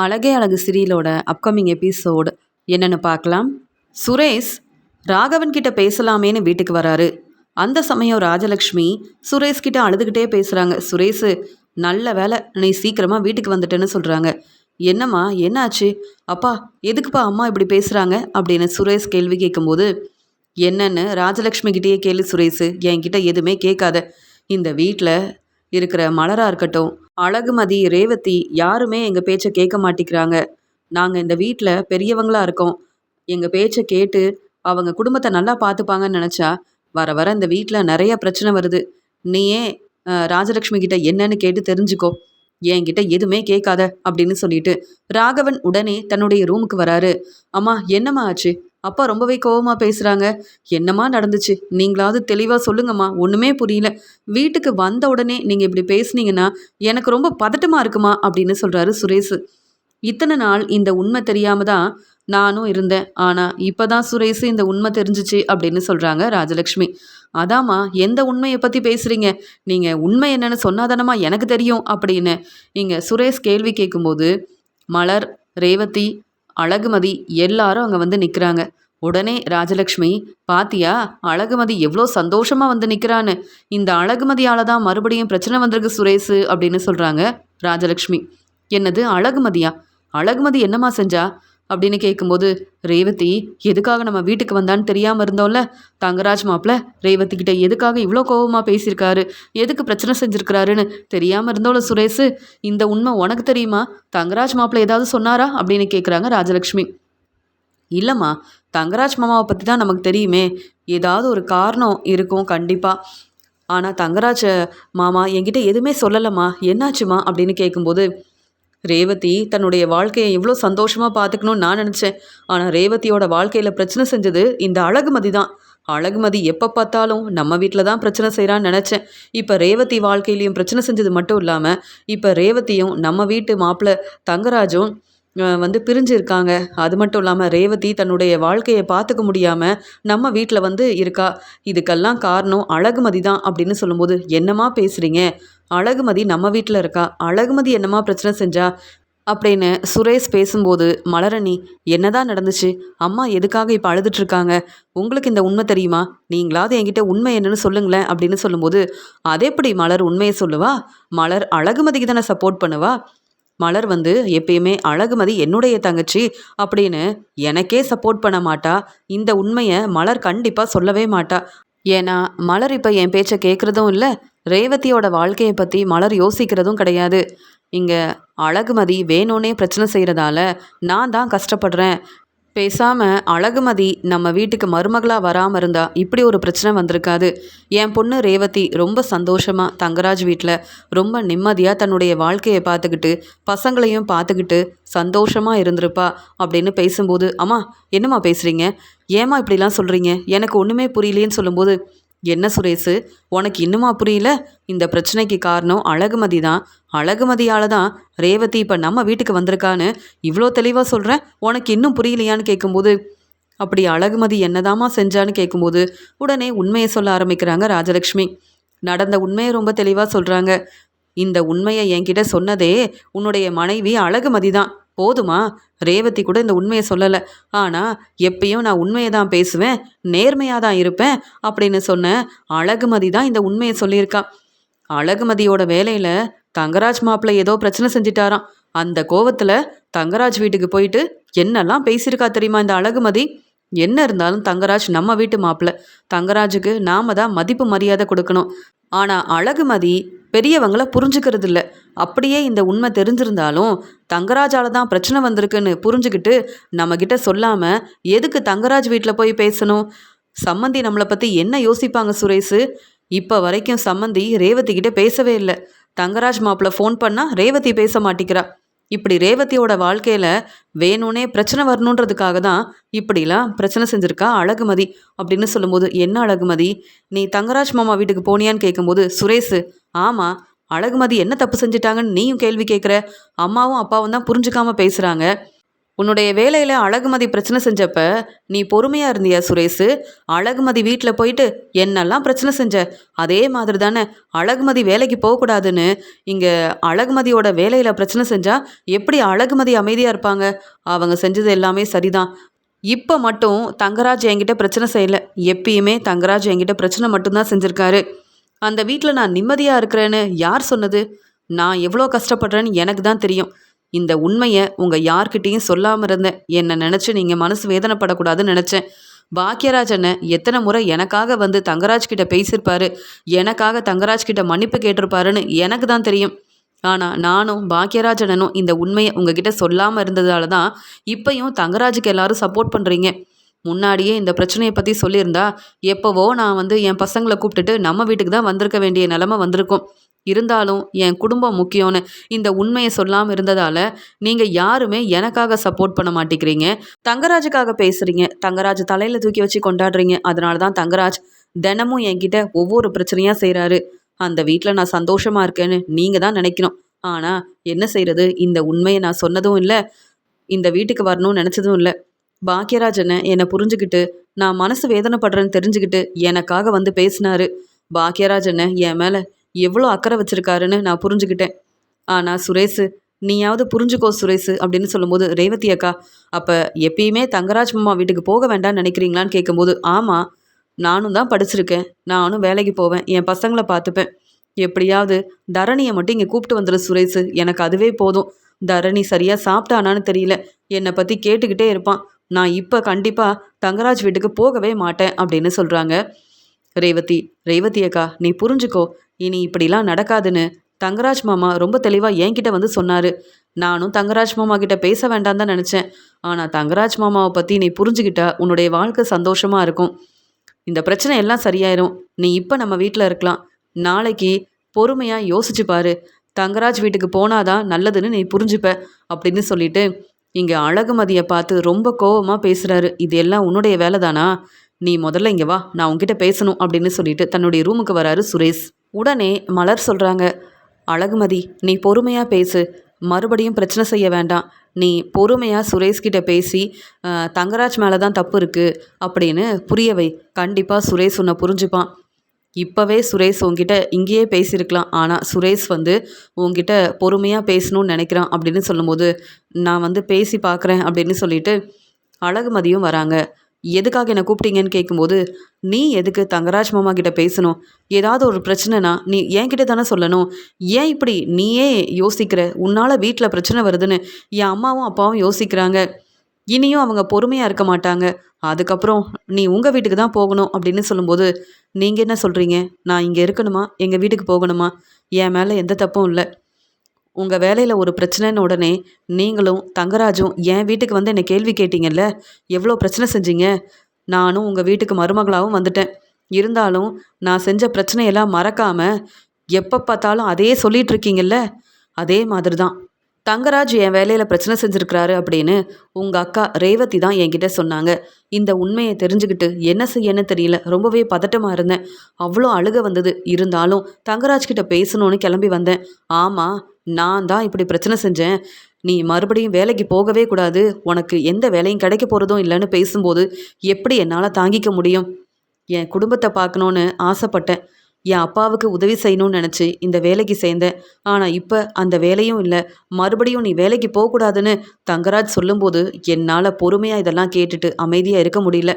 அழகே அழகு சீரியலோட upcoming episode என்னன்னு பார்க்கலாம். சுரேஷ் ராகவன் கிட்ட பேசலாமேன்னு வீட்டுக்கு வராரு. அந்த சமயம் ராஜலக்ஷ்மி சுரேஷ் கிட்ட அழுதுகிட்டே பேசுகிறாங்க. சுரேஷ், நல்ல வேலை நீ சீக்கிரமாக வீட்டுக்கு வந்துட்டேன்னு சொல்கிறாங்க. என்னம்மா என்னாச்சு? அப்பா எதுக்குப்பா அம்மா இப்படி பேசுகிறாங்க அப்படின்னு சுரேஷ் கேள்வி கேட்கும்போது, என்னன்னு ராஜலக்ஷ்மி கிட்டேயே கேளு சுரேஷ், என்கிட்ட எதுவுமே கேட்காத. இந்த வீட்டில் இருக்கிற மலராக இருக்கட்டும், அழகுமதி, ரேவதி யாருமே எங்கள் பேச்சை கேட்க மாட்டேங்கிறாங்க. நாங்கள் இந்த வீட்டில் பெரியவங்களாக இருக்கோம். எங்கள் பேச்சை கேட்டு அவங்க குடும்பத்தை நல்லா பார்த்துப்பாங்கன்னு நினச்சா வர வர இந்த வீட்டில் நிறைய பிரச்சனை வருது. நீயே ராஜலக்ஷ்மி கிட்ட என்னன்னு கேட்டு தெரிஞ்சுக்கோ, என்கிட்ட எதுவுமே கேட்காத அப்படின்னு சொல்லிட்டு ராகவன் உடனே தன்னுடைய ரூமுக்கு வராரு. அம்மா என்னம்மா ஆச்சு? அப்பா ரொம்பவே கோவமாக பேசுகிறாங்க. என்னம்மா நடந்துச்சு? நீங்களாவது தெளிவாக சொல்லுங்கம்மா, ஒன்றுமே புரியல. வீட்டுக்கு வந்த உடனே நீங்கள் இப்படி பேசுனீங்கன்னா எனக்கு ரொம்ப பதட்டமாக இருக்குமா அப்படின்னு சொல்கிறாரு சுரேஷ். இத்தனை நாள் இந்த உண்மை தெரியாம தான் நானும் இருந்தேன். ஆனால் இப்போ தான் சுரேஷ் இந்த உண்மை தெரிஞ்சிச்சு அப்படின்னு சொல்கிறாங்க ராஜலக்ஷ்மி. அதாம்மா, எந்த உண்மையை பற்றி பேசுகிறீங்க? நீங்கள் உண்மை என்னன்னு சொன்னாதானம்மா எனக்கு தெரியும் அப்படின்னு இங்கே சுரேஷ் கேள்வி கேட்கும்போது, மலர், ரேவதி, அழகுமதி எல்லாரும் அங்கே வந்து நிற்கிறாங்க. உடனே ராஜலக்ஷ்மி, பாத்தியா அழகுமதி எவ்வளோ சந்தோஷமாக வந்து நிற்கிறான்னு, இந்த அழகுமதியால் தான் மறுபடியும் பிரச்சனை வந்திருக்கு சுரேஷ் அப்படின்னு சொல்கிறாங்க ராஜலக்ஷ்மி. என்னது அழகுமதியா? அழகுமதி என்னம்மா செஞ்சா அப்படின்னு கேட்கும்போது, ரேவதி எதுக்காக நம்ம வீட்டுக்கு வந்தான்னு தெரியாமல் இருந்தோம்ல, தங்கராஜ் மாப்பிள்ள ரேவதி கிட்ட எதுக்காக இவ்வளோ கோபமாக பேசியிருக்காரு, எதுக்கு பிரச்சனை செஞ்சுருக்கிறாருன்னு தெரியாமல் இருந்தோம்ல சுரேஷ், இந்த உண்மை உனக்கு தெரியுமா? தங்கராஜ் மாப்பிள்ள ஏதாவது சொன்னாரா அப்படின்னு கேட்குறாங்க ராஜலக்ஷ்மி. இல்லைம்மா, தங்கராஜ் மாமாவை பற்றி தான் நமக்கு தெரியுமே, ஏதாவது ஒரு காரணம் இருக்கும் கண்டிப்பாக. ஆனால் தங்கராஜ் மாமா என்கிட்ட எதுவுமே சொல்லலைம்மா, என்னாச்சுமா அப்படின்னு கேட்கும்போது, ரேவதி தன்னுடைய வாழ்க்கையை எவ்வளோ சந்தோஷமாக பார்த்துக்கணும்னு நான் நினச்சேன். ஆனால் ரேவதியோட வாழ்க்கையில் பிரச்சனை செஞ்சது இந்த அழகுமதி தான். அழகுமதி எப்போ பார்த்தாலும் நம்ம வீட்டில் தான் பிரச்சனை செய்கிறான்னு நினச்சேன். இப்போ ரேவதி வாழ்க்கையிலையும் பிரச்சனை செஞ்சது மட்டும் இல்லாமல் இப்போ ரேவதியும் நம்ம வீட்டு மாப்பிள்ளை தங்கராஜும் வந்து பிரிஞ்சு இருக்காங்க. அது மட்டும் இல்லாமல் ரேவதி தன்னுடைய வாழ்க்கையை பார்த்துக்க முடியாமல் நம்ம வீட்டில் வந்து இருக்கா. இதுக்கெல்லாம் காரணம் அழகுமதி தான் அப்படின்னு சொல்லும்போது, என்னம்மா பேசுகிறீங்க? அழகுமதி நம்ம வீட்டில் இருக்கா, அழகுமதி என்னம்மா பிரச்சனை செஞ்சா அப்படின்னு சுரேஷ் பேசும்போது, மலரணி என்னதான் நடந்துச்சு? அம்மா எதுக்காக இப்போ அழுதுட்ருக்காங்க? உங்களுக்கு இந்த உண்மை தெரியுமா? நீங்களாவது என்கிட்ட உண்மை என்னன்னு சொல்லுங்களேன் அப்படின்னு சொல்லும்போது, அதெப்படி மலர் உண்மையை சொல்லுவா? மலர் அழகுமதிக்கு தானே சப்போர்ட் பண்ணுவா. மலர் வந்து எப்பயுமே அழகுமதி என்னுடைய தங்கச்சி அப்படின்னு எனக்கே சப்போர்ட் பண்ண மாட்டா. இந்த உண்மையை மலர் கண்டிப்பாக சொல்லவே மாட்டா. ஏன்னா மலர் இப்போ என் பேச்சை கேட்குறதும் இல்லை, ரேவதியோட வாழ்க்கையை பற்றி மலர் யோசிக்கிறதும் கிடையாது. இங்கே அழகுமதி வேணும்னே பிரச்சனை செய்கிறதால நான் தான் கஷ்டப்படுறேன். பேசாமல் அழகுமதி நம்ம வீட்டுக்கு மருமகளாக வராமல் இருந்தா இப்படி ஒரு பிரச்சனை வந்திருக்காது. என் பொண்ணு ரேவதி ரொம்ப சந்தோஷமாக தங்கராஜ் வீட்டில் ரொம்ப நிம்மதியாக தன்னுடைய வாழ்க்கையை பார்த்துக்கிட்டு பசங்களையும் பார்த்துக்கிட்டு சந்தோஷமாக இருந்திருப்பா அப்படின்னு பேசும்போது, அம்மா என்னம்மா பேசுகிறீங்க? ஏம்மா இப்படிலாம் சொல்கிறீங்க? எனக்கு ஒன்றுமே புரியலேன்னு சொல்லும்போது, என்ன சுரேஷு, உனக்கு இன்னுமா புரியல? இந்த பிரச்சனைக்கு காரணம் அழகுமதி தான். அழகுமதியால் தான் ரேவதி இப்போ நம்ம வீட்டுக்கு வந்திருக்கான்னு இவ்வளோ தெளிவாக சொல்கிறேன், உனக்கு இன்னும் புரியலையான்னு கேட்கும்போது, அப்படி அழகுமதி என்னதாம்மா செஞ்சான்னு கேட்கும்போது உடனே உண்மையை சொல்ல ஆரம்பிக்கிறாங்க ராஜலக்ஷ்மி. நடந்த உண்மையை ரொம்ப தெளிவாக சொல்கிறாங்க. இந்த உண்மையை என்கிட்ட சொன்னதே உன்னுடைய மனைவி அழகுமதி தான். போதுமா? ரேவதி கூட இந்த உண்மையை சொல்லலை. ஆனால் எப்பயும் நான் உண்மையை தான் பேசுவேன், நேர்மையாக தான் இருப்பேன் அப்படின்னு சொன்ன அழகுமதி தான் இந்த உண்மையை சொல்லியிருக்கா. அழகுமதியோட வேலையில் தங்கராஜ் மாப்பிள்ளை ஏதோ பிரச்சனை செஞ்சிட்டாராம். அந்த கோவத்தில் தங்கராஜ் வீட்டுக்கு போயிட்டு என்னெல்லாம் பேசியிருக்கா தெரியுமா இந்த அழகுமதி? என்ன இருந்தாலும் தங்கராஜ் நம்ம வீட்டு மாப்பிள்ளை, தங்கராஜுக்கு நாம தான் மதிப்பு மரியாதை கொடுக்கணும். ஆனால் அழகுமதி பெரியவங்கள புரிஞ்சுக்கிறது இல்லை. அப்படியே இந்த உண்மை தெரிஞ்சிருந்தாலும் தங்கராஜால் தான் பிரச்சனை வந்திருக்குன்னு புரிஞ்சுக்கிட்டு நம்மக்கிட்ட சொல்லாமல் எதுக்கு தங்கராஜ் வீட்டில் போய் பேசணும்? சம்மந்தி நம்மளை பற்றி என்ன யோசிப்பாங்க சுரேஷு? இப்போ வரைக்கும் சம்மந்தி ரேவதி கிட்ட பேசவே இல்லை. தங்கராஜ் மாப்பிள்ளை ஃபோன் பண்ணால் ரேவதி பேச மாட்டேங்கிறா. இப்படி ரேவதியோட வாழ்க்கையில் வேணும்னே பிரச்சனை வரணுன்றதுக்காக தான் இப்படிலாம் பிரச்சனை செஞ்சுருக்கா அழகுமதி அப்படின்னு சொல்லும்போது, என்ன அழகுமதி, நீ தங்கராஜ் மாமா வீட்டுக்கு போனியான்னு கேட்கும்போது, சுரேஷ், ஆமாம், அழகுமதி என்ன தப்பு செஞ்சிட்டாங்கன்னு நீயும் கேள்வி கேட்குற? அம்மாவும் அப்பாவும் தான் புரிஞ்சுக்காமல் பேசுகிறாங்க. உன்னுடைய வேலையில் அழகுமதி பிரச்சனை செஞ்சப்ப நீ பொறுமையாக இருந்தியா சுரேஷு? அழகுமதி வீட்டில் போயிட்டு என்னெல்லாம் பிரச்சனை செஞ்ச, அதே மாதிரி தானே அழகுமதி வேலைக்கு போகக்கூடாதுன்னு இங்கே அழகுமதியோட வேலையில் பிரச்சனை செஞ்சால் எப்படி அழகுமதி அமைதியாக இருப்பாங்க? அவங்க செஞ்சது எல்லாமே சரிதான். இப்போ மட்டும் தங்கராஜ் என்கிட்ட பிரச்சனை செய்யலை. எப்பயுமே தங்கராஜ் என்கிட்ட பிரச்சனை மட்டும்தான் செஞ்சுருக்காரு. அந்த வீட்டில் நான் நிம்மதியாக இருக்கிறேன்னு யார் சொன்னது? நான் எவ்வளோ கஷ்டப்படுறேன்னு எனக்கு தான் தெரியும். இந்த உண்மையை உங்கள் யார்கிட்டேயும் சொல்லாமல் இருந்தேன். என்னை நினச்சி நீங்கள் மனசு வேதனைப்படக்கூடாதுன்னு நினச்சேன். பாக்கியராஜ் அண்ணன் எத்தனை முறை எனக்காக வந்து தங்கராஜ் கிட்ட பேசியிருப்பாரு, எனக்காக தங்கராஜ் கிட்ட மன்னிப்பு கேட்டிருப்பாருன்னு எனக்கு தான் தெரியும். ஆனால் நானும் பாக்கியராஜ் அண்ணனும் இந்த உண்மையை உங்ககிட்ட சொல்லாமல் இருந்ததால தான் இப்பையும் தங்கராஜுக்கு எல்லாரும் சப்போர்ட் பண்ணுறீங்க. முன்னாடியே இந்த பிரச்சனையை பற்றி சொல்லியிருந்தா எப்போவோ நான் வந்து என் பசங்களை கூப்பிட்டுட்டு நம்ம வீட்டுக்கு தான் வந்திருக்க வேண்டிய நிலமை வந்திருக்கும். இருந்தாலும் என் குடும்பம் முக்கியம்னு இந்த உண்மையை சொல்லாமல் இருந்ததால் நீங்கள் யாருமே எனக்காக சப்போர்ட் பண்ண மாட்டேங்கிறீங்க. தங்கராஜுக்காக பேசுகிறீங்க, தங்கராஜ் தலையில் தூக்கி வச்சு கொண்டாடுறீங்க. அதனால தான் தங்கராஜ் தினமும் என்கிட்ட ஒவ்வொரு பிரச்சனையாக செய்கிறாரு. அந்த வீட்டில் நான் சந்தோஷமாக இருக்கேன்னு நீங்கள் தான் நினைக்கணும். ஆனால் என்ன செய்கிறது, இந்த உண்மையை நான் சொன்னதும் இல்லை, இந்த வீட்டுக்கு வரணும்னு நினச்சதும் இல்லை. பாக்கியராஜ் அண்ணன் என்னை புரிஞ்சுக்கிட்டு நான் மனசு வேதனைப்படுறேன்னு தெரிஞ்சுக்கிட்டு எனக்காக வந்து பேசினாரு. பாக்கியராஜ் அண்ணன் என் மேலே எவ்வளோ அக்கறை வச்சுருக்காருன்னு நான் புரிஞ்சுக்கிட்டேன். ஆனால் சுரேஷு, நீயாவது புரிஞ்சுக்கோ சுரேஷு அப்படின்னு சொல்லும்போது, ரேவதி அக்கா அப்போ எப்பயுமே தங்கராஜ் மாமா வீட்டுக்கு போக வேண்டாம்னு நினைக்கிறீங்களான்னு கேட்கும்போது, ஆமாம், நானும் தான் படிச்சிருக்கேன், நானும் வேலைக்கு போவேன், என் பசங்களை பார்த்துப்பேன். எப்படியாவது தரணியை மட்டும் இங்கே கூப்பிட்டு வந்துடு சுரேஷு, எனக்கு அதுவே போதும். தரணி சரியாக சாப்பிட்டானான்னு தெரியல, என்னை பற்றி கேட்டுக்கிட்டே இருப்பான். நான் இப்போ கண்டிப்பாக தங்கராஜ் வீட்டுக்கு போகவே மாட்டேன் அப்படின்னு சொல்கிறாங்க. ரேவதி அக்கா நீ புரிஞ்சுக்கோ, இனி இப்படிலாம் நடக்காதுன்னு தங்கராஜ் மாமா ரொம்ப தெளிவாக என்கிட்ட வந்து சொன்னார். நானும் தங்கராஜ் மாமா கிட்ட பேச வேண்டாம் தான் நினச்சேன். ஆனால் தங்கராஜ் மாமாவை பற்றி நீ புரிஞ்சுக்கிட்டா உன்னுடைய வாழ்க்கை சந்தோஷமாக இருக்கும். இந்த பிரச்சனை எல்லாம் சரியாயிரும். நீ இப்போ நம்ம வீட்டில் இருக்கலாம். நாளைக்கு பொறுமையாக யோசிச்சு பாரு. தங்கராஜ் வீட்டுக்கு போனாதான் நல்லதுன்னு நீ புரிஞ்சுப்ப அப்படின்னு சொல்லிட்டு இங்கே அழகுமதியை பார்த்து ரொம்ப கோபமாக பேசுகிறாரு. இது எல்லாம் உன்னுடைய வேலை தானா? நீ முதல்ல இங்கே வா, நான் உன்கிட்ட பேசணும் அப்படின்னு சொல்லிட்டு தன்னுடைய ரூமுக்கு வராரு சுரேஷ். உடனே மலர் சொல்கிறாங்க, அழகுமதி நீ பொறுமையாக பேசு, மறுபடியும் பிரச்சனை செய்ய வேண்டாம். நீ பொறுமையாக சுரேஷ்கிட்ட பேசி தங்கராஜ் மேலே தான் தப்பு இருக்குது அப்படின்னு புரிய வை. கண்டிப்பாக சுரேஷ் உன்னை புரிஞ்சுப்பான். இப்போவே சுரேஷ் உங்ககிட்ட இங்கேயே பேசியிருக்கலாம், ஆனால் சுரேஷ் வந்து உங்ககிட்ட பொறுமையாக பேசணும்னு நினைக்கிறான் அப்படின்னு சொல்லும்போது, நான் வந்து பேசி பார்க்குறேன் அப்படின்னு சொல்லிட்டு அழகுமதியும் வராங்க. எதுக்காக என்னை கூப்பிட்டீங்கன்னு கேட்கும்போது, நீ எதுக்கு தங்கராஜ் மாமா கிட்ட பேசணும்? ஏதாவது ஒரு பிரச்சனைனா நீ என்கிட்ட தானே சொல்லணும். ஏன் இப்படி நீயே யோசிக்கிற? உன்னால் வீட்டில் பிரச்சனை வருதுன்னு என் அம்மாவும் அப்பாவும் யோசிக்கிறாங்க. இனியும் அவங்க பொறுமையாக இருக்க மாட்டாங்க. அதுக்கப்புறம் நீ உங்கள் வீட்டுக்கு தான் போகணும் அப்படின்னு சொல்லும்போது, நீங்கள் என்ன சொல்கிறீங்க? நான் இங்கே இருக்கணுமா, எங்கள் வீட்டுக்கு போகணுமா? என் மேலே எந்த தப்பும் இல்லை. உங்கள் வேலையில் ஒரு பிரச்சனைன்னு உடனே நீங்களும் தங்கராஜும் என் வீட்டுக்கு வந்து என்னை கேள்வி கேட்டீங்கல்ல, எவ்வளோ பிரச்சனை செஞ்சீங்க. நானும் உங்கள் வீட்டுக்கு மருமகளாகவும் வந்துட்டேன். இருந்தாலும் நான் செஞ்ச பிரச்சனையெல்லாம் மறக்காமல் எப்போ பார்த்தாலும் அதே சொல்லிகிட்டு இருக்கீங்கல்ல, அதே மாதிரி தான் தங்கராஜ் என் வேலையில் பிரச்சனை செஞ்சுருக்கிறாரு அப்படின்னு உங்கள் அக்கா ரேவதி தான் என்கிட்ட சொன்னாங்க. இந்த உண்மையை தெரிஞ்சுக்கிட்டு என்ன செய்யன்னு தெரியல, ரொம்பவே பதட்டமாக இருந்தேன். அவ்வளோ அழுக வந்தது. இருந்தாலும் தங்கராஜ் கிட்ட பேசணும்னு கிளம்பி வந்தேன். ஆமாம், நான் தான் இப்படி பிரச்சனை செஞ்சேன். நீ மறுபடியும் வேலைக்கு போகவே கூடாது, உனக்கு எந்த வேலையும் கிடைக்க போகிறதும் இல்லைன்னு பேசும்போது எப்படி என்னால் தாங்கிக்க முடியும்? என் குடும்பத்தை பார்க்கணுன்னு ஆசைப்பட்டேன். என் அப்பாவுக்கு உதவி செய்யணும்னு நினச்சி இந்த வேலைக்கு சேர்ந்தேன். ஆனால் இப்போ அந்த வேலையும் இல்லை. மறுபடியும் நீ வேலைக்கு போகக்கூடாதுன்னு தங்கராஜ் சொல்லும்போது என்னால் பொறுமையாக இதெல்லாம் கேட்டுட்டு அமைதியாக இருக்க முடியல.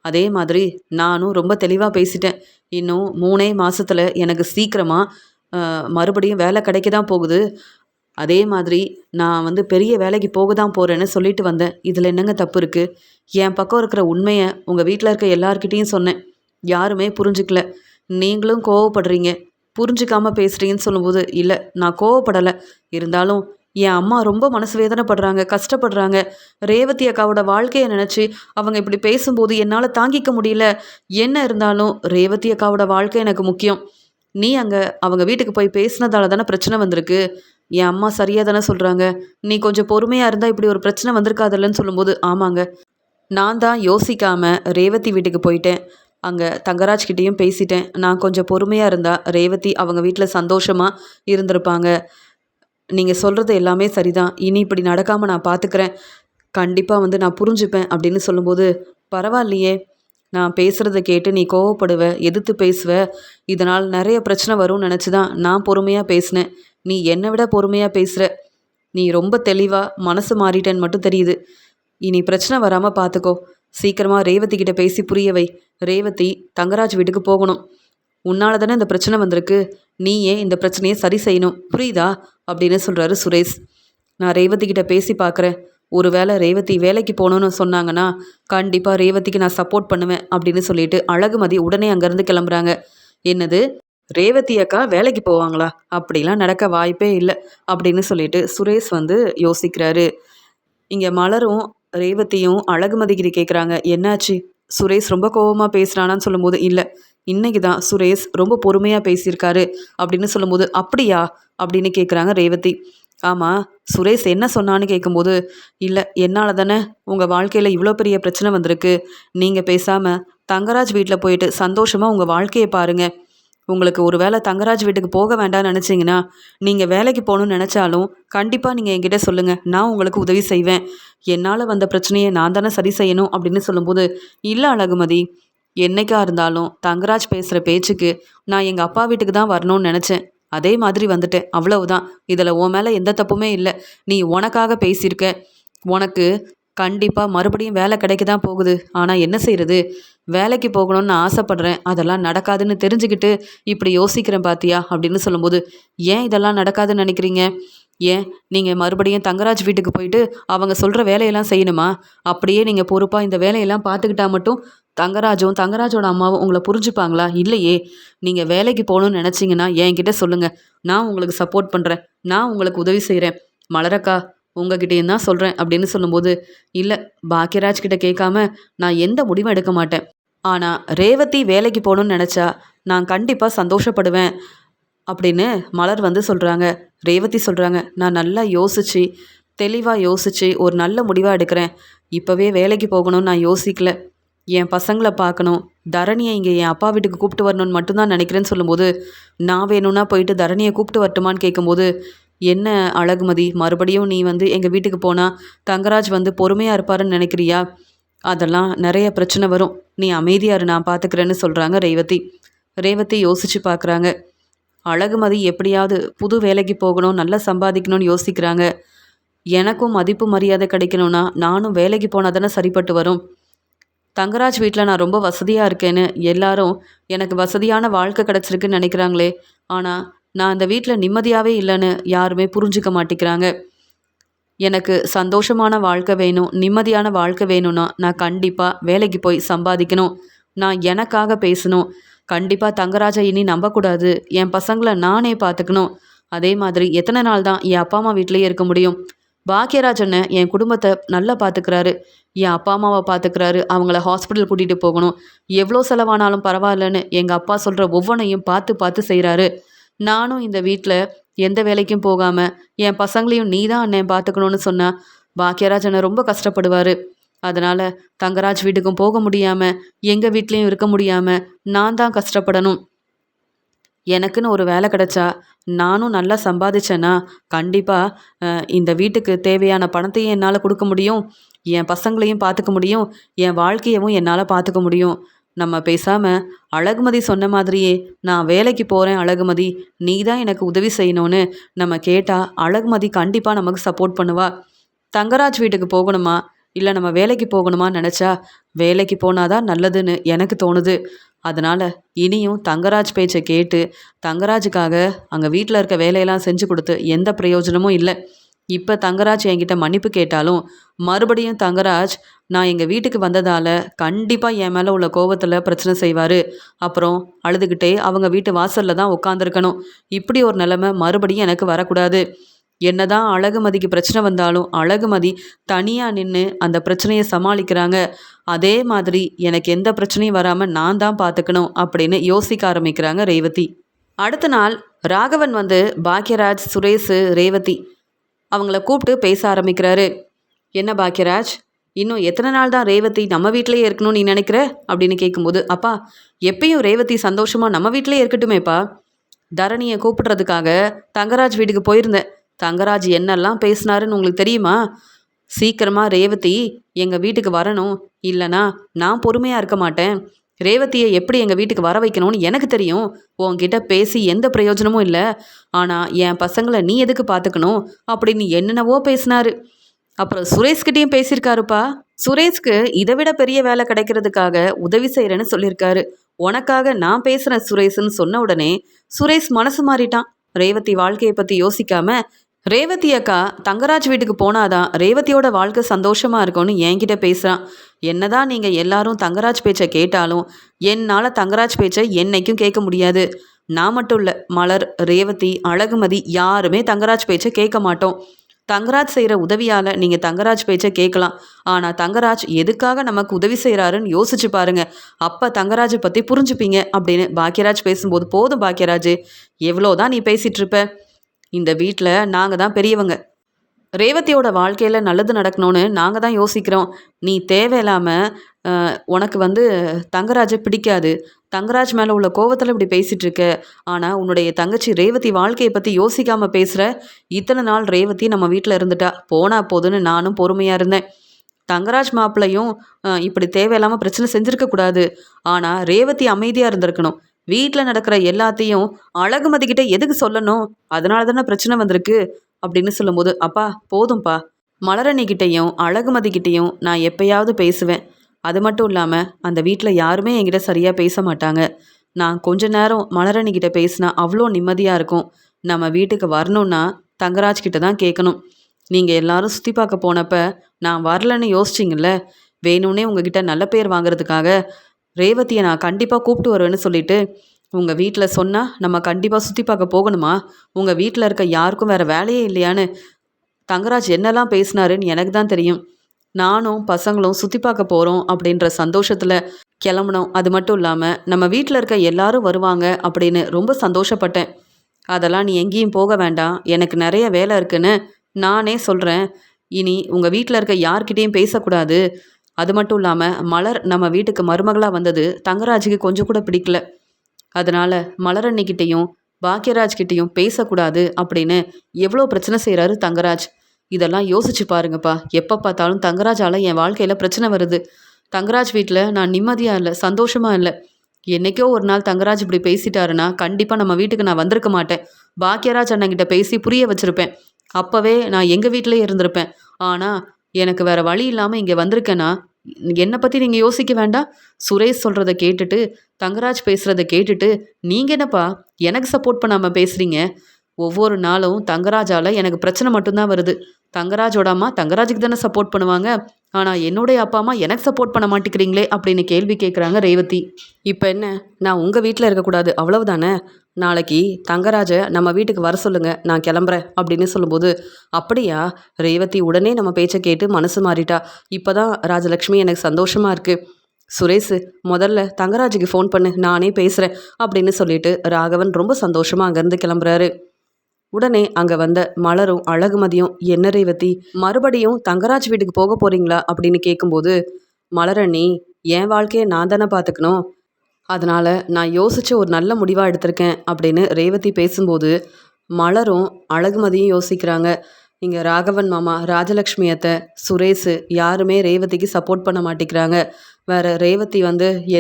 அதே மாதிரி நானும் ரொம்ப தெளிவாக பேசிட்டேன். இன்னும் 3 மாதத்தில் எனக்கு சீக்கிரமாக மறுபடியும் வேலை கிடைக்க தான் போகுது. அதே மாதிரி நான் வந்து பெரிய வேலைக்கு போக தான் போகிறேன்னு சொல்லிட்டு வந்தேன். இதில் என்னங்க தப்பு இருக்குது? என் பக்கம் இருக்கிற உண்மையை உங்கள் வீட்டில் இருக்க எல்லார்கிட்டேயும் சொன்னேன். யாருமே புரிஞ்சுக்கல. நீங்களும் கோவப்படுறீங்க, புரிஞ்சுக்காமல் பேசுகிறீங்கன்னு சொல்லும்போது, இல்லை நான் கோவப்படலை. இருந்தாலும் என் அம்மா ரொம்ப மனசு வேதனைப்படுறாங்க, கஷ்டப்படுறாங்க. ரேவதி அக்காவோட வாழ்க்கையை நினச்சி அவங்க இப்படி பேசும்போது என்னால் தாங்கிக்க முடியல. என்ன இருந்தாலும் ரேவதி அக்காவோட வாழ்க்கை எனக்கு முக்கியம். நீ அங்கே அவங்க வீட்டுக்கு போய் பேசினதால தானே பிரச்சனை வந்திருக்கு. என் அம்மா சரியாக தானே சொல்கிறாங்க. நீ கொஞ்சம் பொறுமையாக இருந்தால் இப்படி ஒரு பிரச்சனை வந்திருக்காதுல்லன்னு சொல்லும்போது, ஆமாங்க, நான் தான் யோசிக்காமல் ரேவதி வீட்டுக்கு போயிட்டேன். அங்கே தங்கராஜ்கிட்டேயும் பேசிட்டேன். நான் கொஞ்சம் பொறுமையாக இருந்தால் ரேவதி அவங்க வீட்டில் சந்தோஷமாக இருந்திருப்பாங்க. நீங்கள் சொல்கிறது எல்லாமே சரிதான். இனி இப்படி நடக்காமல் நான் பார்த்துக்கிறேன். கண்டிப்பாக வந்து நான் புரிஞ்சுப்பேன் அப்படின்னு சொல்லும்போது, பரவாயில்லையே, நான் பேசுகிறத கேட்டு நீ கோவப்படுவ, எதிர்த்து பேசுவ, இதனால் நிறைய பிரச்சனை வரும்னு நினச்சி தான் நான் பொறுமையாக பேசினேன். நீ என்னை விட பொறுமையாக பேசுகிற. நீ ரொம்ப தெளிவா மனசு மாறிட்டேன்னு மட்டும் தெரியுது. இனி பிரச்சனை வராமல் பார்த்துக்கோ. சீக்கிரமாக ரேவதி கிட்ட பேசி புரிய வை. ரேவதி தங்கராஜ் வீட்டுக்கு போகணும். உன்னால தானே இந்த பிரச்சனை வந்திருக்கு. நீயே இந்த பிரச்சனையை சரி செய்யணும், புரியுதா அப்படின்னு சொல்கிறாரு சுரேஷ். நான் ரேவதி கிட்ட பேசி பார்க்குறேன். ஒருவேளை ரேவதி வேலைக்கு போகணுன்னு சொன்னாங்கன்னா கண்டிப்பாக ரேவதிக்கு நான் சப்போர்ட் பண்ணுவேன் அப்படின்னு சொல்லிட்டு அழகுமதி உடனே அங்கேருந்து கிளம்புறாங்க. என்னது, ரேவதி அக்கா வேலைக்கு போவாங்களா? அப்படிலாம் நடக்க வாய்ப்பே இல்லை அப்படின்னு சொல்லிட்டு சுரேஷ் வந்து யோசிக்கிறாரு. இங்கே மலரும் ரேவதியும் அழகுமதி கிட்ட கேட்குறாங்க, என்னாச்சு? சுரேஷ் ரொம்ப கோபமாக பேசுகிறானான்னு சொல்லும்போது, இல்லை இன்னைக்கு தான் சுரேஷ் ரொம்ப பொறுமையாக பேசியிருக்காரு அப்படின்னு சொல்லும்போது, அப்படியா அப்படின்னு கேட்குறாங்க ரேவதி. ஆமாம், சுரேஷ் என்ன சொன்னான்னு கேட்கும்போது, இல்லை என்னால் தானே உங்கள் வாழ்க்கையில் இவ்வளோ பெரிய பிரச்சனை வந்திருக்கு. நீங்கள் பேசாமல் தங்கராஜ் வீட்டில் போயிட்டு சந்தோஷமாக உங்கள் வாழ்க்கையை பாருங்கள். உங்களுக்கு ஒரு வேளை தங்கராஜ் வீட்டுக்கு போக வேண்டாம்னு நினச்சிங்கன்னா, நீங்கள் வேலைக்கு போகணுன்னு நினச்சாலும் கண்டிப்பாக நீங்கள் என்கிட்ட சொல்லுங்கள், நான் உங்களுக்கு உதவி செய்வேன். என்னால் வந்த பிரச்சனையை நான் தானே சரி செய்யணும் அப்படின்னு சொல்லும்போது, இல்லை அழகுமதி, என்னைக்கா இருந்தாலும் தங்கராஜ் பேசுகிற பேச்சுக்கு நான் எங்கள் அப்பா வீட்டுக்கு தான் வரணும்னு நினச்சேன். அதே மாதிரி வந்துட்டேன், அவ்வளவுதான். இதில் உன் மேலே எந்த தப்புமே இல்லை. நீ உனக்காக பேசியிருக்க. உனக்கு கண்டிப்பாக மறுபடியும் வேலை கிடைக்க தான் போகுது. ஆனால் என்ன செய்கிறது, வேலைக்கு போகணும்னு நான் ஆசைப்பட்றேன். அதெல்லாம் நடக்காதுன்னு தெரிஞ்சுக்கிட்டு இப்படி யோசிக்கிறேன் பாத்தியா அப்படின்னு சொல்லும்போது, ஏன் இதெல்லாம் நடக்காதுன்னு நினைக்கிறீங்க? ஏன் நீங்கள் மறுபடியும் தங்கராஜ் வீட்டுக்கு போயிட்டு அவங்க சொல்கிற வேலையெல்லாம் செய்யணுமா? அப்படியே நீங்கள் பொறுப்பாக இந்த வேலையெல்லாம் பார்த்துக்கிட்டா மட்டும் தங்கராஜோட அம்மாவும் உங்களை புரிஞ்சுப்பாங்களா? இல்லையே. நீங்கள் வேலைக்கு போகணுன்னு நினச்சிங்கன்னா என்கிட்ட சொல்லுங்கள், நான் உங்களுக்கு சப்போர்ட் பண்ணுறேன், நான் உங்களுக்கு உதவி செய்கிறேன். மலரக்கா உங்ககிட்டயும் தான் சொல்கிறேன் அப்படின்னு சொல்லும்போது, இல்லை பாக்கியராஜ் கிட்ட கேட்காம நான் எந்த முடிவும் எடுக்க மாட்டேன். ஆனால் ரேவதி வேலைக்கு போகணுன்னு நினச்சா நான் கண்டிப்பாக சந்தோஷப்படுவேன் அப்படின்னு மலர் வந்து சொல்கிறாங்க. ரேவதி சொல்கிறாங்க, நான் நல்லா யோசித்து தெளிவாக யோசித்து ஒரு நல்ல முடிவாக எடுக்கிறேன். இப்போவே வேலைக்கு போகணும்னு நான் யோசிக்கல. என் பசங்களை பார்க்கணும், தரணியை இங்கே என் அப்பா வீட்டுக்கு கூப்பிட்டு வரணும்னு மட்டும்தான் நினைக்கிறேன்னு சொல்லும்போது, நான் வேணும்னா போயிட்டு தரணியை கூப்பிட்டு வரட்டுமான்னு கேட்கும்போது, என்ன அழகுமதி, மறுபடியும் நீ வந்து எங்கள் வீட்டுக்கு போனால் தங்கராஜ் வந்து பொறுமையாக இருப்பாருன்னு நினைக்கிறியா? அதெல்லாம் நிறைய பிரச்சனை வரும். நீ அமைதியாரு, நான் பார்த்துக்கிறேன்னு சொல்கிறாங்க ரேவதி. ரேவதி யோசித்து பார்க்குறாங்க. அழகுமதி எப்படியாவது புது வேலைக்கு போகணும், நல்லா சம்பாதிக்கணும்னு யோசிக்கிறாங்க. எனக்கும் மதிப்பு மரியாதை கிடைக்கணும்னா நானும் வேலைக்கு போனால் தானே சரிப்பட்டு வரும். தங்கராஜ் வீட்டில் நான் ரொம்ப வசதியாக இருக்கேன்னு எல்லாரும் எனக்கு வசதியான வாழ்க்கை கிடச்சிருக்குன்னு நினைக்கிறாங்களே, ஆனால் நான் அந்த வீட்டில் நிம்மதியாகவே இல்லைன்னு யாருமே புரிஞ்சுக்க மாட்டேங்கிறாங்க. எனக்கு சந்தோஷமான வாழ்க்கை வேணும், நிம்மதியான வாழ்க்கை வேணும்னா நான் கண்டிப்பாக வேலைக்கு போய் சம்பாதிக்கணும். நான் எனக்காக பேசணும். கண்டிப்பாக தங்கராஜை இனி நம்பக்கூடாது. என் பசங்களை நானே பார்த்துக்கணும். அதே மாதிரி எத்தனை நாள் தான் என் அப்பா அம்மா வீட்டிலேயே இருக்க முடியும்? பாக்கியராஜ் அண்ணன் என் குடும்பத்தை நல்லா பார்த்துக்கிறாரு, என் அப்பா அம்மாவை பார்த்துக்கிறாரு. அவங்கள ஹாஸ்பிட்டல் கூட்டிகிட்டு போகணும், எவ்வளோ செலவானாலும் பரவாயில்லன்னு எங்கள் அப்பா சொல்கிற ஒவ்வொன்றையும் பார்த்து பார்த்து செய்கிறாரு. நானும் இந்த வீட்டில் எந்த வேலைக்கும் போகாமல் என் பசங்களையும் நீ தான் அண்ணன் பார்த்துக்கணுன்னு சொன்னால் பாக்கியராஜ் அண்ணன் ரொம்ப கஷ்டப்படுவார். அதனால் தங்கராஜ் வீட்டுக்கும் போக முடியாமல் எங்கள் வீட்லேயும் இருக்க முடியாமல் நான் தான் கஷ்டப்படணும். எனக்குன்னு ஒரு வேலை கிடைச்சா நானும் நல்லா சம்பாதிச்சேன்னா கண்டிப்பாக இந்த வீட்டுக்கு தேவையான பணத்தையும் என்னால் கொடுக்க முடியும், என் பசங்களையும் பார்த்துக்க முடியும், என் வாழ்க்கையவும் என்னால் பார்த்துக்க முடியும். நம்ம பேசாமல் அழகுமதி சொன்ன மாதிரியே நான் வேலைக்கு போகிறேன் அழகுமதி, நீ தான் எனக்கு உதவி செய்யணும்னு நம்ம கேட்டால் அழகுமதி கண்டிப்பாக நமக்கு சப்போர்ட் பண்ணுவா. தங்கராஜ் வீட்டுக்கு போகணுமா இல்லை நம்ம வேலைக்கு போகணுமான்னு நினச்சா வேலைக்கு போனாதான் நல்லதுன்னு எனக்கு தோணுது. அதனால் இனியும் தங்கராஜ் பேச்சை கேட்டு தங்கராஜுக்காக அங்கே வீட்டில் இருக்க வேலையெல்லாம் செஞ்சு கொடுத்து எந்த பிரயோஜனமும் இல்லை. இப்போ தங்கராஜ் என்கிட்ட மன்னிப்பு கேட்டாலும் மறுபடியும் தங்கராஜ் நான் எங்கள் வீட்டுக்கு வந்ததால் கண்டிப்பாக என் மேலே உள்ள கோபத்தில் பிரச்சனை செய்வார். அப்புறம் அழுதுகிட்டே அவங்க வீட்டு வாசலில் தான் உட்காந்துருக்கணும். இப்படி ஒரு நிலைமை மறுபடியும் எனக்கு வரக்கூடாது. என்னதான் அழகுமதிக்கு பிரச்சனை வந்தாலும் அழகுமதி தனியாக நின்று அந்த பிரச்சனையை சமாளிக்கிறாங்க. அதே மாதிரி எனக்கு எந்த பிரச்சனையும் வராமல் நான் தான் பார்த்துக்கணும் அப்படின்னு யோசிக்க ஆரம்பிக்கிறாங்க ரேவதி. அடுத்த நாள் ராகவன் வந்து பாக்கியராஜ், சுரேஷ், ரேவதி அவங்கள கூப்பிட்டு பேச ஆரம்பிக்கிறாரு. என்ன பாக்கியராஜ், இன்னும் எத்தனை நாள் தான் ரேவதி நம்ம வீட்டிலேயே இருக்கணும்னு நீ நினைக்கிற அப்படின்னு கேட்கும்போது, அப்பா எப்பயும் ரேவதி சந்தோஷமாக நம்ம வீட்டிலே இருக்கட்டுமேப்பா. தரணியை கூப்பிடுறதுக்காக தங்கராஜ் வீட்டுக்கு போயிருந்தேன். தங்கராஜ் என்னெல்லாம் பேசினாருன்னு உங்களுக்கு தெரியுமா? சீக்கிரமாக ரேவதி எங்கள் வீட்டுக்கு வரணும், இல்லைனா நான் பொறுமையாக இருக்க மாட்டேன். ரேவதியை எப்படி எங்கள் வீட்டுக்கு வர வைக்கணும்னு எனக்கு தெரியும். உன்கிட்ட பேசி எந்த பிரயோஜனமும் இல்லை. ஆனால் என் பசங்களை நீ எதுக்கு பார்த்துக்கணும் அப்படின்னு என்னென்னவோ பேசினாரு. அப்புறம் சுரேஷ்கிட்டையும் பேசியிருக்காருப்பா. சுரேஷ்க்கு இதை விட பெரிய வேலை கிடைக்கிறதுக்காக உதவி செய்கிறேன்னு சொல்லியிருக்காரு. உனக்காக நான் பேசுகிறேன் சுரேஷ்ன்னு சொன்ன உடனே சுரேஷ் மனசு மாறிட்டான். ரேவதி வாழ்க்கையை பற்றி யோசிக்காம, ரேவதி அக்கா தங்கராஜ் வீட்டுக்கு போனாதான் ரேவதியோட வாழ்க்கை சந்தோஷமா இருக்கும்னு என்கிட்ட பேசுகிறான். என்னதான் நீங்கள் எல்லாரும் தங்கராஜ் பேச்சை கேட்டாலும் என்னால் தங்கராஜ் பேச்சை என்னைக்கும் கேட்க முடியாது. நான் மட்டும் இல்லை, மலர், ரேவதி, அழகுமதி யாருமே தங்கராஜ் பேச்சை கேட்க மாட்டோம். தங்கராஜ் செய்கிற உதவியால் நீங்கள் தங்கராஜ் பேச்சை கேட்கலாம். ஆனால் தங்கராஜ் எதுக்காக நமக்கு உதவி செய்கிறாருன்னு யோசிச்சு பாருங்க. அப்போ தங்கராஜை பற்றி புரிஞ்சுப்பீங்க அப்படின்னு பாக்கியராஜ் பேசும்போது, போதும் பாக்கியராஜ், எவ்வளோதான் நீ பேசிகிட்டு இருப்ப. இந்த வீட்டில் நாங்கள் தான் பெரியவங்க. ரேவதியோட வாழ்க்கையில் நல்லது நடக்கணும்னு நாங்கள் தான் யோசிக்கிறோம். நீ தேவையில்லாமல் உனக்கு தங்கராஜை பிடிக்காது, தங்கராஜ் மேலே உள்ள கோவத்தில் இப்படி பேசிகிட்டு இருக்க. ஆனால் உன்னுடைய தங்கச்சி ரேவதி வாழ்க்கையை பற்றி யோசிக்காமல் பேசுகிற. இத்தனை நாள் ரேவதி நம்ம வீட்டில் இருந்துட்டா, போனா போதுன்னு நானும் பொறுமையாக இருந்தேன். தங்கராஜ் மாப்பிள்ளையும் இப்படி தேவையில்லாமல் பிரச்சனை செஞ்சுருக்கக்கூடாது. ஆனால் ரேவதி அமைதியாக இருந்திருக்கணும். வீட்டில் நடக்கிற எல்லாத்தையும் அழகுமதிக்கிட்ட எதுக்கு சொல்லணும்? அதனால தானே பிரச்சனை வந்திருக்கு அப்படின்னு சொல்லும்போது, அப்பா போதும்ப்பா, மலரணிக்கிட்டையும் அழகுமதிக்கிட்டையும் நான் எப்பயாவது பேசுவேன். அது மட்டும் இல்லாமல் அந்த வீட்டில் யாருமே என்கிட்ட சரியாக பேச மாட்டாங்க. நான் கொஞ்ச நேரம் மலரணிக்கிட்ட பேசினா அவ்வளோ நிம்மதியாக இருக்கும். நம்ம வீட்டுக்கு வரணுன்னா தங்கராஜ் கிட்ட தான் கேட்கணும். நீங்கள் எல்லாரும் சுற்றி பார்க்க போனப்ப நான் வரலன்னு யோசிச்சிங்கல்ல, வேணும்னே உங்ககிட்ட நல்ல பேர் வாங்குறதுக்காக ரேவதியை நான் கண்டிப்பாக கூப்பிட்டு வருவேன்னு சொல்லிட்டு உங்கள் வீட்டில் சொன்னால் நம்ம கண்டிப்பாக சுற்றி பார்க்க போகணுமா? உங்கள் வீட்டில் இருக்க யாருக்கும் வேறு வேலையே இல்லையான்னு தங்கராஜ் என்னெல்லாம் பேசினாருன்னு எனக்கு தான் தெரியும். நானும் பசங்களும் சுற்றி பார்க்க போகிறோம் அப்படின்ற சந்தோஷத்தில் கிளம்புனோம். அது மட்டும் இல்லாமல் நம்ம வீட்டில் இருக்க எல்லாரும் வருவாங்க அப்படின்னு ரொம்ப சந்தோஷப்பட்டேன். அதெல்லாம் நீ எங்கேயும் போக வேண்டாம், எனக்கு நிறைய வேலை இருக்குன்னு நானே சொல்கிறேன். இனி உங்கள் வீட்டில் இருக்க யார்கிட்டேயும் பேசக்கூடாது. அது மட்டும் இல்லாமல் மலர் நம்ம வீட்டுக்கு மருமகளாக வந்தது தங்கராஜுக்கு கொஞ்சம் கூட பிடிக்கல. அதனால் மலரண்ணிக்கிட்டேயும் பாக்கியராஜ்கிட்டையும் பேசக்கூடாது அப்படின்னு எவ்வளோ பிரச்சனை செய்கிறாரு தங்கராஜ். இதெல்லாம் யோசிச்சு பாருங்கப்பா. எப்போ பார்த்தாலும் தங்கராஜால் என் வாழ்க்கையில் பிரச்சனை வருது. தங்கராஜ் வீட்டில் நான் நிம்மதியாக இல்லை, சந்தோஷமாக இல்லை. என்றைக்கோ ஒரு நாள் தங்கராஜ் இப்படி பேசிட்டாருன்னா கண்டிப்பாக நம்ம வீட்டுக்கு நான் வந்திருக்க மாட்டேன். பாக்கியராஜ் அண்ணங்கிட்ட பேசி புரிய வச்சுருப்பேன். அப்போவே நான் எங்கள் வீட்டிலே இருந்திருப்பேன். ஆனால் எனக்கு வேறு வழி இல்லாமல் இங்கே வந்திருக்கேன்னா என்னை பற்றி நீங்கள் யோசிக்க வேண்டாம். சுரேஷ் சொல்கிறத கேட்டுட்டு, தங்கராஜ் பேசுகிறத கேட்டுட்டு நீங்கள் என்னப்பா எனக்கு சப்போர்ட் பண்ணாமல் பேசுகிறீங்க? ஒவ்வொரு நாளும் தங்கராஜால் எனக்கு பிரச்சனை மட்டும்தான் வருது. தங்கராஜோட அம்மா தங்கராஜுக்கு தானே சப்போர்ட் பண்ணுவாங்க. ஆனால் என்னுடைய அப்பா அம்மா எனக்கு சப்போர்ட் பண்ண மாட்டேங்கிறீங்களே அப்படின்னு கேள்வி கேட்குறாங்க ரேவதி. இப்போ என்ன, நான் உங்கள் வீட்டில் இருக்கக்கூடாது அவ்வளவுதானே? நாளைக்கு தங்கராஜை நம்ம வீட்டுக்கு வர சொல்லுங்கள், நான் கிளம்புறேன் அப்படின்னு சொல்லும்போது, அப்படியா? ரேவதி உடனே நம்ம பேச்சை கேட்டு மனசு மாறிட்டா. இப்போ தான் ராஜலக்ஷ்மி எனக்கு சந்தோஷமாக இருக்குது. சுரேஷ் முதல்ல தங்கராஜுக்கு ஃபோன் பண்ணு, நானே பேசுகிறேன் அப்படின்னு சொல்லிட்டு ராகவன் ரொம்ப சந்தோஷமாக அங்கேருந்து கிளம்புறாரு. உடனே அங்கே வந்த மலரும் அழகுமதியும், என்ன ரேவதி மறுபடியும் தங்கராஜ் வீட்டுக்கு போக போகிறீங்களா அப்படின்னு கேட்கும்போது, மலரணி, என் வாழ்க்கையை நான் தானே பார்த்துக்கணும், அதனால் நான் யோசித்து ஒரு நல்ல முடிவாக எடுத்திருக்கேன் அப்படின்னு ரேவதி பேசும்போது, மலரும் அழகுமதியும் யோசிக்கிறாங்க. இங்கே ராகவன் மாமா, ராஜலக்ஷ்மி அத்தை, சுரேஷ் யாருமே ரேவதிக்கு சப்போர்ட் பண்ண மாட்டேங்கிறாங்க. வேறு ரேவதி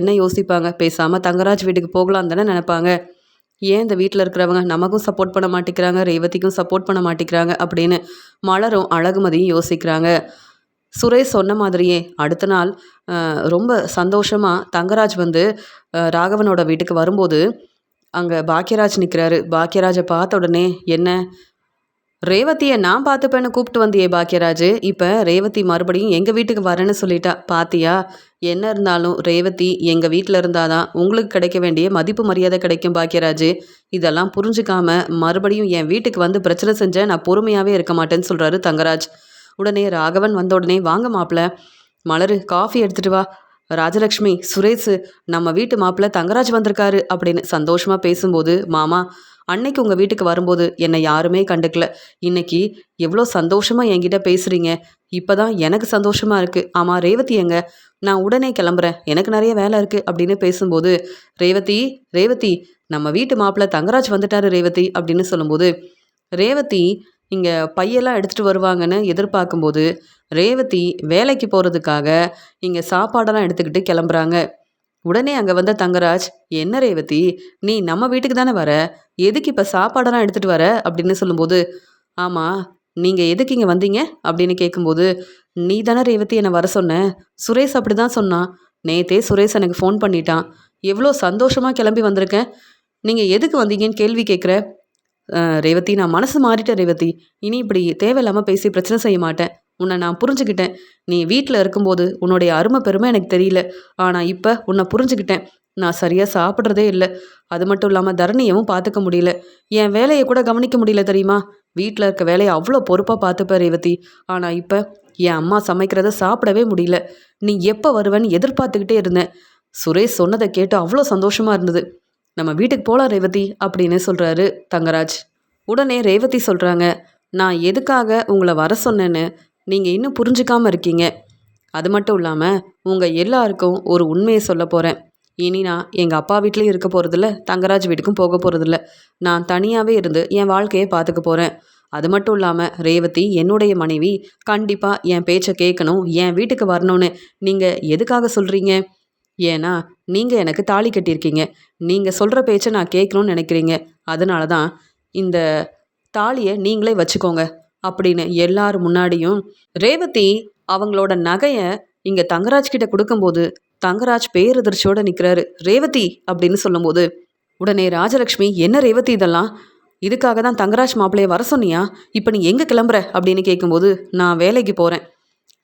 என்ன யோசிப்பாங்க? பேசாமல் தங்கராஜ் வீட்டுக்கு போகலான்னு தானே நினைப்பாங்க. ஏன் இந்த வீட்டில் இருக்கிறவங்க நமக்கும் சப்போர்ட் பண்ண மாட்டேங்கிறாங்க, ரேவதிக்கும் சப்போர்ட் பண்ண மாட்டேங்கிறாங்க அப்படின்னு மலரும் அழகுமதியும் யோசிக்கிறாங்க. சுரேஷ் சொன்ன மாதிரியே அடுத்த நாள் ரொம்ப சந்தோஷமாக தங்கராஜ் ராகவனோட வீட்டுக்கு வரும்போது அங்கே பாக்கியராஜ் நிற்கிறாரு. பாக்கியராஜை பார்த்த உடனே, என்ன ரேவதியை நான் பார்த்துப்பேன்னு கூப்பிட்டு வந்தியே பாக்கியராஜ், இப்போ ரேவதி மறுபடியும் எங்கள் வீட்டுக்கு வரேன்னு சொல்லிட்டா பாத்தியா? என்ன இருந்தாலும் ரேவதி எங்கள் வீட்டில் இருந்தால் தான் உங்களுக்கு கிடைக்க வேண்டிய மதிப்பு மரியாதை கிடைக்கும் பாக்கியராஜ். இதெல்லாம் புரிஞ்சுக்காம மறுபடியும் என் வீட்டுக்கு பிரச்சனை செஞ்சேன், நான் பொறுமையாகவே இருக்க மாட்டேன்னு சொல்கிறாரு தங்கராஜ். உடனே ராகவன் வந்த உடனே, வாங்க மாப்பிள்ள, மலரு காஃபி எடுத்துகிட்டு வா, ராஜலக்ஷ்மி, சுரேஷ் நம்ம வீட்டு மாப்பிள்ள தங்கராஜ் வந்திருக்காரு அப்படின்னு சந்தோஷமாக பேசும்போது, மாமா அன்னைக்கு உங்கள் வீட்டுக்கு வரும்போது என்னை யாருமே கண்டுக்கல, இன்னைக்கு எவ்வளோ சந்தோஷமாக என்கிட்ட பேசுகிறீங்க, இப்போ தான் எனக்கு சந்தோஷமாக இருக்குது. ஆமாம் ரேவதி எங்க? நான் உடனே கிளம்புறேன், எனக்கு நிறைய வேலை இருக்குது அப்படின்னு பேசும்போது, ரேவதி ரேவதி நம்ம வீட்டு மாப்பிள்ள தங்கராஜ் வந்துட்டாரு ரேவதி அப்படின்னு சொல்லும்போது, ரேவதி இங்கே பையெல்லாம் எடுத்துகிட்டு வருவாங்கன்னு எதிர்பார்க்கும்போது ரேவதி வேலைக்கு போகிறதுக்காக இங்கே சாப்பாடெல்லாம் எடுத்துக்கிட்டு கிளம்புறாங்க. உடனே அங்கே வந்த தங்கராஜ், என்ன ரேவதி, நீ நம்ம வீட்டுக்கு தானே வர, எதுக்கு இப்போ சாப்பாடெல்லாம் எடுத்துகிட்டு வர அப்படின்னு சொல்லும்போது, ஆமாம், நீங்கள் எதுக்கு இங்கே வந்தீங்க அப்படின்னு கேட்கும்போது, நீ தானே ரேவதி என்னை வர சொன்ன, சுரேஷ் அப்படி தான் சொன்னான், நேத்தே சுரேஷ் எனக்கு ஃபோன் பண்ணிட்டான், எவ்வளோ சந்தோஷமாக கிளம்பி வந்திருக்கேன், நீங்கள் எதுக்கு வந்தீங்கன்னு கேள்வி கேட்குற. ரேவதி, நான் மனசு மாறிட்டேன் ரேவதி, இனி இப்படி தேவையில்லாமல் பேசி பிரச்சனை செய்ய மாட்டேன், உன்னை நான் புரிஞ்சுக்கிட்டேன், நீ வீட்டில் இருக்கும்போது உன்னுடைய அருமை பெருமை எனக்கு தெரியல, ஆனால் இப்போ உன்னை புரிஞ்சுக்கிட்டேன், நான் சரியாக சாப்பிட்றதே இல்லை, அது மட்டும் இல்லாமல் தரணியவும் பார்த்துக்க முடியல, என் வேலையை கூட கவனிக்க முடியல தெரியுமா, வீட்டில் இருக்க வேலையை அவ்வளோ பொறுப்பாக பார்த்துப்பேன் ரேவதி, ஆனால் இப்போ என் அம்மா சமைக்கிறத சாப்பிடவே முடியல, நீ எப்போ வருவேன்னு எதிர்பார்த்துக்கிட்டே இருந்தேன், சுரேஷ் சொன்னதை கேட்டு அவ்வளோ சந்தோஷமாக இருந்தது, நம்ம வீட்டுக்கு போகலாம் ரேவதி அப்படின்னு சொல்கிறாரு தங்கராஜ். உடனே ரேவதி சொல்கிறாங்க, நான் எதுக்காக உங்களை வர சொன்னேன்னு நீங்கள் இன்னும் புரிஞ்சுக்காமல் இருக்கீங்க, அது மட்டும் இல்லாமல் உங்கள் எல்லாருக்கும் ஒரு உண்மையை சொல்ல போகிறேன், இனி நான் எங்கள் அப்பா வீட்லேயும் இருக்க போகிறதில்ல, தங்கராஜ் வீட்டுக்கும் போக போகிறதில்ல, நான் தனியாகவே இருந்து என் வாழ்க்கையை பார்த்துக்க போகிறேன், அது மட்டும் இல்லாமல் ரேவதி என்னுடைய மனைவி, கண்டிப்பாக என் பேச்சை கேட்கணும், என் வீட்டுக்கு வரணும்னு நீங்கள் எதுக்காக சொல்கிறீங்க, ஏன்னா நீங்கள் எனக்கு தாலி கட்டியிருக்கீங்க, நீங்கள் சொல்கிற பேச்சை நான் கேட்கணும்னு நினைக்கிறீங்க, அதனால தான் இந்த தாலியை நீங்களே வச்சுக்கோங்க அப்படின்னு எல்லாரும் முன்னாடியும் ரேவதி அவங்களோட நகையை இங்கே தங்கராஜ் கிட்ட கொடுக்கும்போது தங்கராஜ் பேரதிர்ச்சியோடு நிற்கிறாரு. ரேவதி அப்படின்னு சொல்லும்போது உடனே ராஜலக்ஷ்மி, என்ன ரேவதி இதெல்லாம், இதுக்காக தான் தங்கராஜ் மாப்பிள்ளையை வர சொன்னியா, இப்போ நீ எங்கே கிளம்புற அப்படின்னு கேட்கும்போது, நான் வேலைக்கு போகிறேன்,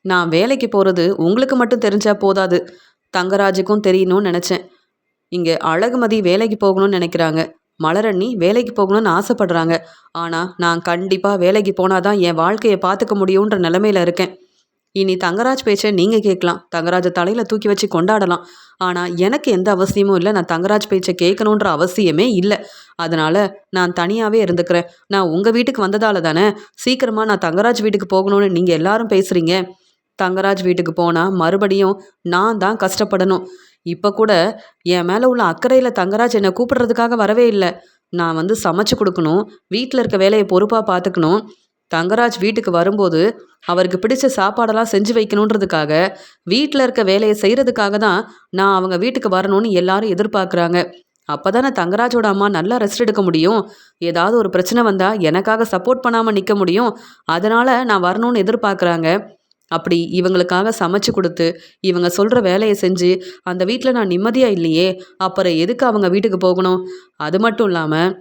நான் வேலைக்கு போகிறது உங்களுக்கு மட்டும் தெரிஞ்சால் போதாது, தங்கராஜுக்கும் தெரியணும்னு நினச்சேன், இங்கே அழகுமதி வேலைக்கு போகணும்னு நினைக்கிறாங்க, மலரண்ணி வேலைக்கு போகணும்னு ஆசைப்படுறாங்க, ஆனால் நான் கண்டிப்பாக வேலைக்கு போனாதான் என் வாழ்க்கையை பார்த்துக்க முடியுன்ற நிலமையில இருக்கேன், இனி தங்கராஜ் பேச்சை நீங்கள் கேட்கலாம், தங்கராஜை தலையில் தூக்கி வச்சு கொண்டாடலாம், ஆனால் எனக்கு எந்த அவசியமும் இல்லை, நான் தங்கராஜ் பேச்சை கேட்கணுன்ற அவசியமே இல்லை, அதனால் நான் தனியாகவே இருந்துக்கிறேன், நான் உங்கள் வீட்டுக்கு வந்ததால் தானே சீக்கிரமாக நான் தங்கராஜ் வீட்டுக்கு போகணும்னு நீங்கள் எல்லாரும் பேசுகிறீங்க, தங்கராஜ் வீட்டுக்கு போனால் மறுபடியும் நான் தான் கஷ்டப்படணும், இப்போ கூட என் மேலே உள்ள அக்கறையில் தங்கராஜ் என்னை கூப்பிடுறதுக்காக வரவே இல்லை, நான் வந்து சமைச்சு கொடுக்கணும், வீட்டில் இருக்க வேலையை பொறுப்பாக பார்த்துக்கணும், தங்கராஜ் வீட்டுக்கு வரும்போது அவருக்கு பிடிச்ச சாப்பாடெல்லாம் செஞ்சு வைக்கணுன்றதுக்காக வீட்டில் இருக்க வேலையை செய்கிறதுக்காக தான் நான் அவங்க வீட்டுக்கு வரணும்னு எல்லாரும் எதிர்பார்க்குறாங்க, அப்போ தானே தங்கராஜோட அம்மா நல்லா ரெஸ்ட் எடுக்க முடியும், ஏதாவது ஒரு பிரச்சனை வந்தால் எனக்காக சப்போர்ட் பண்ணாமல் நிற்க முடியும், அதனால் நான் வரணும்னு எதிர்பார்க்குறாங்க, அப்படி இவங்களுக்காக சமைச்சு கொடுத்து இவங்க சொல்கிற வேலையை செஞ்சு அந்த வீட்டில் நான் நிம்மதியாக இல்லையே, அப்புறம் எதுக்கு அவங்க வீட்டுக்கு போகணும், அது மட்டும் இல்லாமல்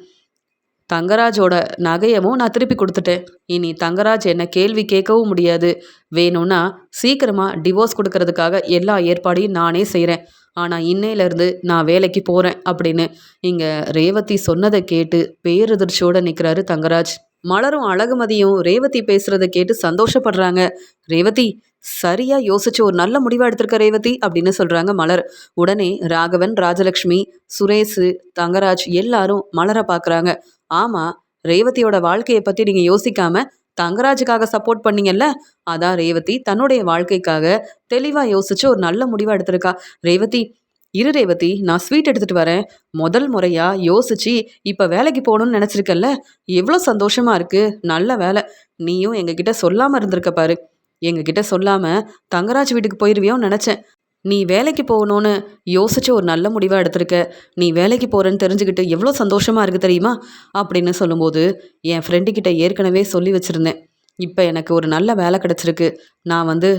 தங்கராஜோட நகையவும் நான் திருப்பி கொடுத்துட்டேன், இனி தங்கராஜ் என்ன கேள்வி கேட்கவும் முடியாது, வேணும்னா சீக்கிரமாக டிவோர்ஸ் கொடுக்கறதுக்காக எல்லா ஏற்பாடையும் நானே செய்கிறேன், ஆனால் இன்னையிலேருந்து நான் வேலைக்கு போகிறேன் அப்படின்னு இங்கே ரேவதி சொன்னதை கேட்டு பேரதிர்ச்சியோடு நிற்கிறாரு தங்கராஜ். மலரும் அழகுமதியும் ரேவதி பேசுகிறத கேட்டு சந்தோஷப்படுறாங்க. ரேவதி சரியா யோசிச்சு ஒரு நல்ல முடிவாக எடுத்திருக்க ரேவதி அப்படின்னு சொல்கிறாங்க மலர். உடனே ராகவன், ராஜலக்ஷ்மி, சுரேஷு, தங்கராஜ் எல்லாரும் மலரை பார்க்குறாங்க. ஆமாம், ரேவதியோட வாழ்க்கையை பற்றி நீங்கள் யோசிக்காமல் தங்கராஜுக்காக சப்போர்ட் பண்ணீங்கல்ல, அதான் ரேவதி தன்னுடைய வாழ்க்கைக்காக தெளிவாக யோசிச்சு ஒரு நல்ல முடிவாக எடுத்திருக்கா. ரேவதி இரு ரேவதி, நான் ஸ்வீட் எடுத்துகிட்டு வரேன், முதல் முறையாக யோசிச்சு இப்போ வேலைக்கு போகணுன்னு நினச்சிருக்கல்ல, எவ்வளோ சந்தோஷமாக இருக்குது, நல்ல வேலை, நீயும் எங்ககிட்ட சொல்லாமல் இருந்திருக்க பாரு, எங்ககிட்ட சொல்லாமல் தங்கராஜ் வீட்டுக்கு போயிடுவியோன்னு நினச்சேன், நீ வேலைக்கு போகணுன்னு யோசிச்சு ஒரு நல்ல முடிவாக எடுத்திருக்க, நீ வேலைக்கு போகிறேன்னு தெரிஞ்சுக்கிட்டு எவ்வளோ சந்தோஷமாக இருக்குது தெரியுமா அப்படின்னு சொல்லும்போது, என் ஃப்ரெண்டுக்கிட்ட ஏற்கனவே சொல்லி வச்சுருந்தேன், இப்போ எனக்கு ஒரு நல்ல வேலை கிடச்சிருக்கு, நான் வந்து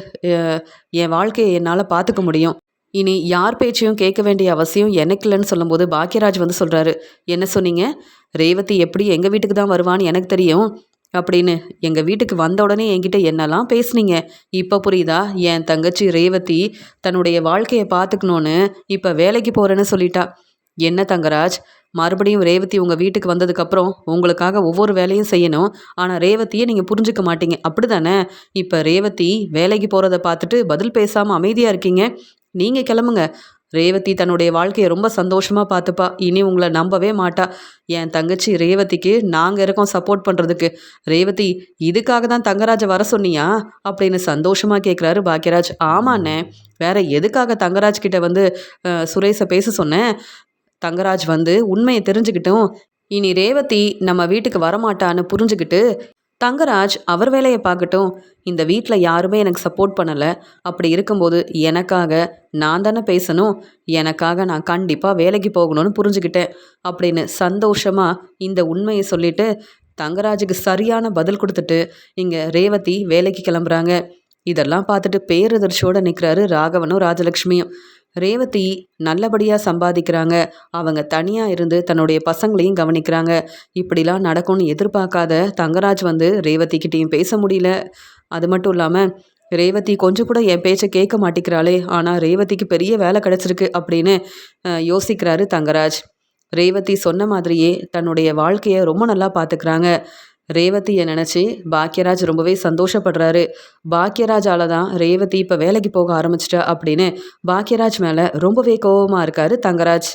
என் வாழ்க்கையை என்னால் பார்த்துக்க முடியும், இனி யார் பேச்சையும் கேட்க வேண்டிய அவசியம் எனக்கு இல்லைன்னு சொல்லும்போது பாக்யராஜ் வந்து சொல்கிறாரு, என்ன சொன்னீங்க, ரேவதி எப்படி எங்கள் வீட்டுக்கு தான் வருவான்னு எனக்கு தெரியும் அப்படின்னு எங்கள் வீட்டுக்கு வந்த உடனே என்கிட்ட என்னெல்லாம் பேசுனீங்க, இப்போ புரியுதா, என் தங்கச்சி ரேவதி தன்னுடைய வாழ்க்கையை பார்த்துக்கணுன்னு இப்போ வேலைக்கு போகிறேன்னு சொல்லிட்டா, என்ன தங்கராஜ், மறுபடியும் ரேவதி உங்கள் வீட்டுக்கு வந்ததுக்கப்புறம் உங்களுக்காக ஒவ்வொரு வேலையும் செய்யணும், ஆனால் ரேவதியை நீங்கள் புரிஞ்சுக்க மாட்டீங்க அப்படி தானே, இப்போ ரேவதி வேலைக்கு போகிறத பார்த்துட்டு பதில் பேசாமல் அமைதியாக இருக்கீங்க, நீங்கள் கிளம்புங்க, ரேவதி தன்னுடைய வாழ்க்கையை ரொம்ப சந்தோஷமாக பார்த்துப்பா, இனி உங்களை நம்பவே மாட்டா, என் தங்கச்சி ரேவதிக்கு நாங்கள் இருக்கோம் சப்போர்ட் பண்ணுறதுக்கு, ரேவதி இதுக்காக தான் தங்கராஜை வர சொன்னியா அப்படின்னு சந்தோஷமாக கேட்குறாரு பாக்யராஜ். ஆமாண்ணே, வேற எதுக்காக தங்கராஜ் கிட்ட வந்து சுரேஷை பேச சொன்னேன், தங்கராஜ் வந்து உண்மையை தெரிஞ்சுக்கிட்டும் இனி ரேவதி நம்ம வீட்டுக்கு வரமாட்டான்னு புரிஞ்சுக்கிட்டு தங்கராஜ் அவர் வேலையை பார்க்கட்டும். இந்த வீட்டில் யாருமே எனக்கு சப்போர்ட் பண்ணலை. அப்படி இருக்கும்போது எனக்காக நான் தானே பேசணும். எனக்காக நான் கண்டிப்பாக வேலைக்கு போகணும்னு புரிஞ்சுக்கிட்டேன் அப்படின்னு சந்தோஷமா இந்த உண்மையை சொல்லிட்டு தங்கராஜுக்கு சரியான பதில் கொடுத்துட்டு இங்கே ரேவதி வேலைக்கு கிளம்புறாங்க. இதெல்லாம் பார்த்துட்டு பேரதிர்ச்சியோடு நிற்கிறாரு ராகவனும் ராஜலக்ஷ்மியும். ரேவதி நல்லபடியாக சம்பாதிக்கிறாங்க. அவங்க தனியாக இருந்து தன்னுடைய பசங்களையும் கவனிக்கிறாங்க. இப்படிலாம் நடக்கும்னு எதிர்பார்க்காத தங்கராஜ் வந்து ரேவதிக்கிட்டேயும் பேச முடியல. அது மட்டும் இல்லாமல் ரேவதி கொஞ்சம் கூட என் பேச்சை கேட்க மாட்டேங்கிறாளே, ஆனால் ரேவதிக்கு பெரிய வேலை கிடச்சிருக்கு அப்படின்னு யோசிக்கிறாரு தங்கராஜ். ரேவதி சொன்ன மாதிரியே தன்னுடைய வாழ்க்கையை ரொம்ப நல்லா பார்த்துக்கிறாங்க. ரேவதியை நினச்சி பாக்யராஜ் ரொம்பவே சந்தோஷப்படுறாரு. பாக்யராஜால தான் ரேவதி இப்போ வேலைக்கு போக ஆரம்பிச்சிட்டா அப்படின்னு பாக்யராஜ் மேலே ரொம்பவே கோபமாக இருக்காரு தங்கராஜ்.